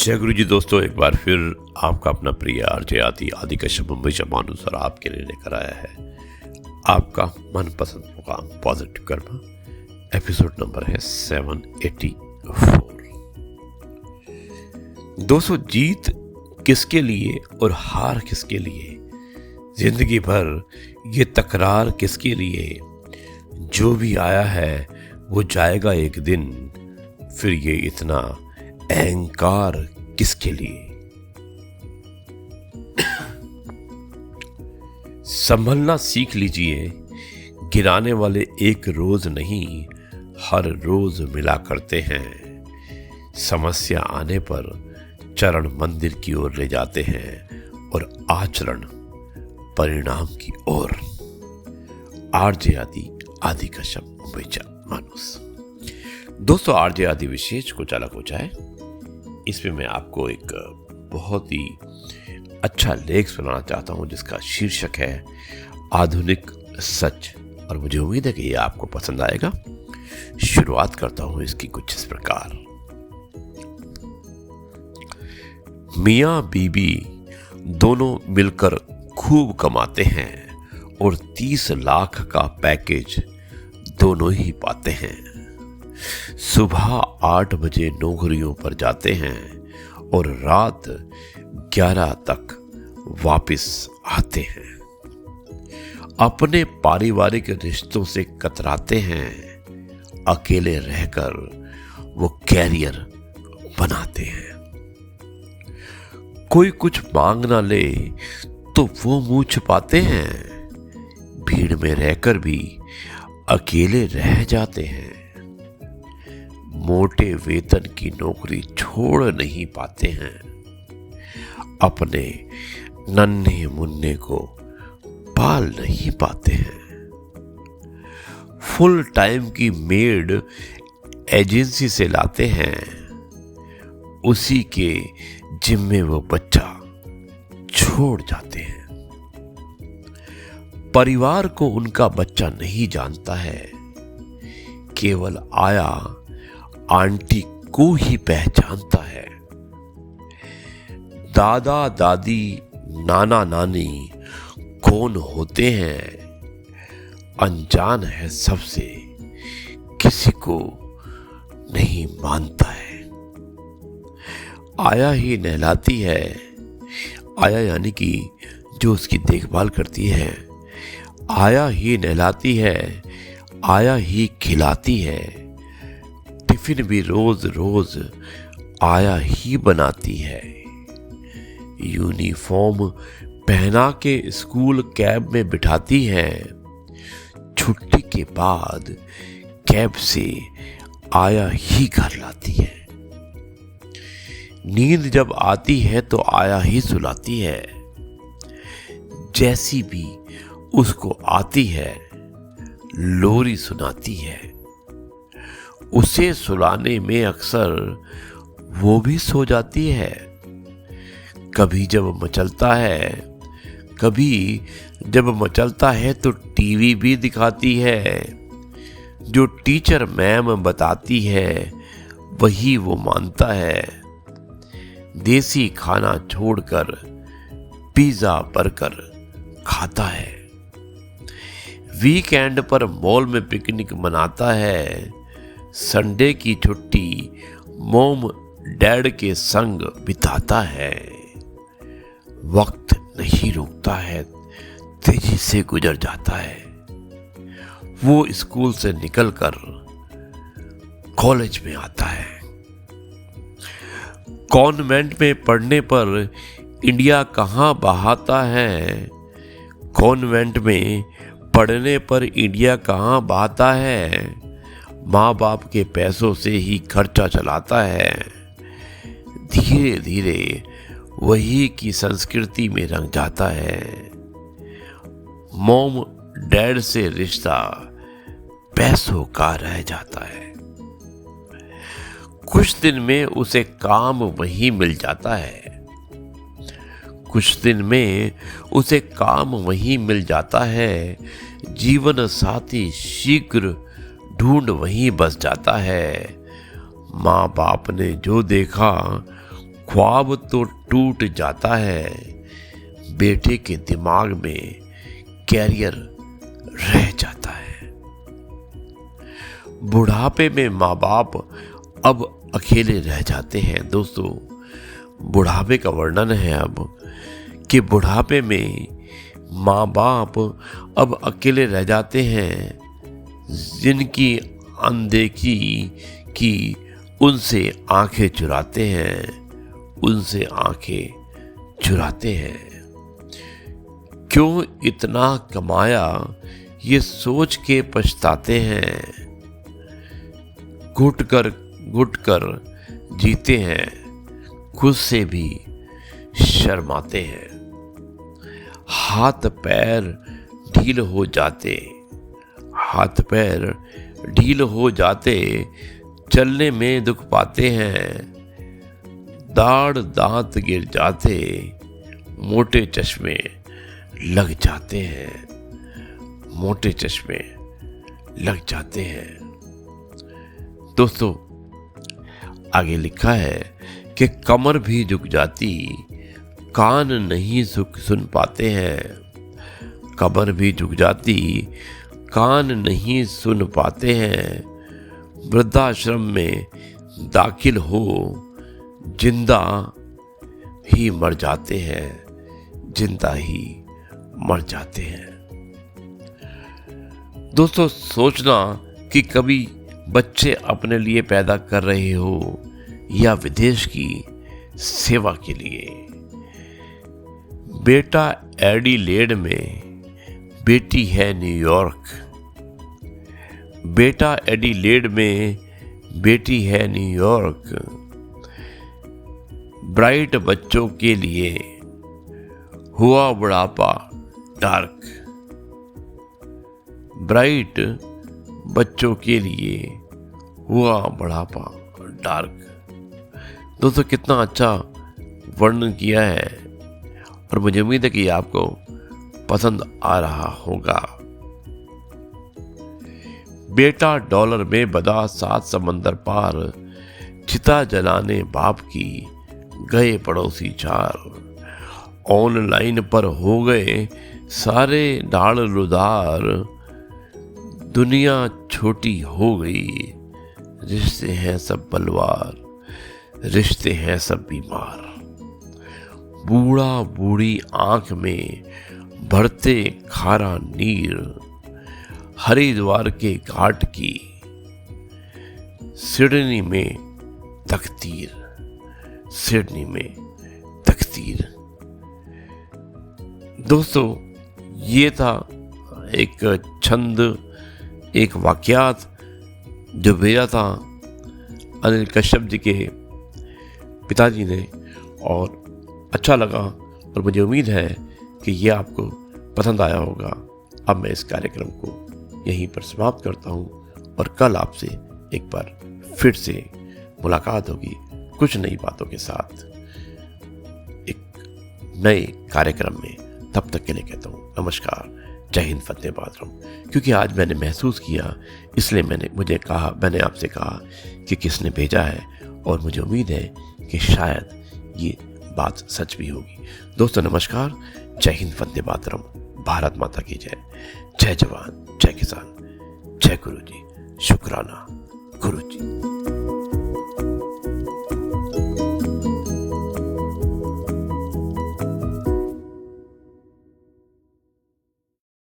जय गुरु जी दोस्तों, एक बार फिर आपका अपना प्रिय आरजे आदि कश्यप मुंबई से मानुस और आपके लिए लेकर आया है आपका मनपसंद प्रोग्राम पॉजिटिव कर्म। एपिसोड नंबर है 784। दोस्तों, जीत किसके लिए और हार किसके लिए, जिंदगी भर ये तकरार किसके लिए, जो भी आया है वो जाएगा एक दिन, फिर ये इतना अहंकार किसके लिए। संभलना सीख लीजिए, गिराने वाले एक रोज नहीं हर रोज मिला करते हैं। समस्या आने पर चरण मंदिर की ओर ले जाते हैं और आचरण परिणाम की ओर। आरजे आदि कश्यप मुंबई मानुस। दोस्तों, आरजे आदि विशेष को चालक हो जाए, इसमें मैं आपको एक बहुत ही अच्छा लेख सुनाना चाहता हूं जिसका शीर्षक है आधुनिक सच, और मुझे उम्मीद है कि ये आपको पसंद आएगा। शुरुआत करता हूं इसकी कुछ इस प्रकार। मियां बीबी दोनों मिलकर खूब कमाते हैं और 30 लाख का पैकेज दोनों ही पाते हैं। सुबह 8 बजे नौकरियों पर जाते हैं और रात 11 तक वापस आते हैं। अपने पारिवारिक रिश्तों से कतराते हैं, अकेले रहकर वो कैरियर बनाते हैं। कोई कुछ मांग ना ले तो वो मुंह छुपाते हैं, भीड़ में रहकर भी अकेले रह जाते हैं। मोटे वेतन की नौकरी छोड़ नहीं पाते हैं, अपने नन्हे मुन्ने को पाल नहीं पाते हैं। फुल टाइम की मेड एजेंसी से लाते हैं, उसी के जिम्मे वो बच्चा छोड़ जाते हैं। परिवार को उनका बच्चा नहीं जानता है, केवल आया आंटी को ही पहचानता है। दादा दादी नाना नानी कौन होते हैं, अनजान है सबसे, किसी को नहीं मानता है। आया ही नहलाती है, आया यानी कि जो उसकी देखभाल करती है, आया ही नहलाती है, आया ही खिलाती है। टिफिन भी रोज रोज आया ही बनाती है। यूनिफॉर्म पहना के स्कूल कैब में बिठाती है, छुट्टी के बाद कैब से आया ही घर लाती है। नींद जब आती है तो आया ही सुलाती है, जैसी भी उसको आती है लोरी सुनाती है। उसे सुलाने में अक्सर वो भी सो जाती है। कभी जब मचलता है तो टीवी भी दिखाती है। जो टीचर मैम बताती है वही वो मानता है। देसी खाना छोड़कर पिज्जा बर्गर खाता है। वीकेंड पर मॉल में पिकनिक मनाता है। संडे की छुट्टी मॉम डैड के संग बिताता है। वक्त नहीं रुकता है, तेजी से गुजर जाता है। वो स्कूल से निकलकर कॉलेज में आता है। कॉन्वेंट में पढ़ने पर इंडिया कहाँ बहाता है, कॉन्वेंट में पढ़ने पर इंडिया कहाँ बहाता है। माँ बाप के पैसों से ही खर्चा चलाता है। धीरे धीरे वही की संस्कृति में रंग जाता है। मॉम डैड से रिश्ता पैसों का रह जाता है। कुछ दिन में उसे काम वहीं मिल जाता है। जीवन साथी शीघ्र ढूंढ वहीं बस जाता है। माँ बाप ने जो देखा ख्वाब तो टूट जाता है, बेटे के दिमाग में कैरियर रह जाता है। बुढ़ापे में माँ बाप अब अकेले रह जाते हैं। दोस्तों, बुढ़ापे का वर्णन है अब कि बुढ़ापे में माँ बाप अब अकेले रह जाते हैं, जिनकी अनदेखी की उनसे आंखें चुराते हैं, उनसे आंखें चुराते हैं। क्यों इतना कमाया ये सोच के पछताते हैं, घुट कर जीते हैं, खुद से भी शर्माते हैं। हाथ पैर ढील हो जाते, चलने में दुख पाते हैं। दाढ़ दांत गिर जाते, मोटे चश्मे लग जाते हैं। दोस्तों, आगे लिखा है कि कमर भी झुक जाती, कान नहीं सुन पाते हैं। कमर भी झुक जाती, कान नहीं सुन पाते हैं। वृद्धाश्रम में दाखिल हो, जिंदा ही मर जाते हैं। दोस्तों, सोचना कि कभी बच्चे अपने लिए पैदा कर रहे हो या विदेश की सेवा के लिए। बेटा एडिलेड में, बेटी है न्यूयॉर्क। बेटा एडिलेड में, बेटी है न्यूयॉर्क। ब्राइट बच्चों के लिए हुआ बुढ़ापा डार्क। ब्राइट बच्चों के लिए हुआ बुढ़ापा डार्क। दोस्तों, कितना अच्छा वर्णन किया है और मुझे उम्मीद है कि आपको पसंद आ रहा होगा। बेटा डॉलर में बदा 7 समंदर पार, चिता जलाने बाप की गए पड़ोसी 4। ऑनलाइन पर हो गए सारे डाल रुदार, दुनिया छोटी हो गई, रिश्ते हैं सब बलवार, रिश्ते हैं सब बीमार। बूढ़ा बूढ़ी आंख में भरते खारा नीर, हरिद्वार के घाट की सिडनी में तकदीर। दोस्तों, ये था एक छंद, एक वाक्यात जो भेजा था अनिल कश्यप जी के पिताजी ने, और अच्छा लगा और मुझे उम्मीद है कि ये आपको पसंद आया होगा। अब मैं इस कार्यक्रम को यहीं पर समाप्त करता हूँ और कल आपसे एक बार फिर से मुलाकात होगी कुछ नई बातों के साथ, एक नए कार्यक्रम में। तब तक के लिए कहता हूँ नमस्कार, जय हिंद, वंदे मातरम। क्योंकि आज मैंने महसूस किया, इसलिए मैंने आपसे कहा कि किसने भेजा है, और मुझे उम्मीद है कि शायद ये बात सच भी होगी। दोस्तों, नमस्कार, जय हिंद, वंदे मातरम, भारत माता की जय। जय जवान, जय किसान, जय गुरु जी, शुक्राना गुरु जी।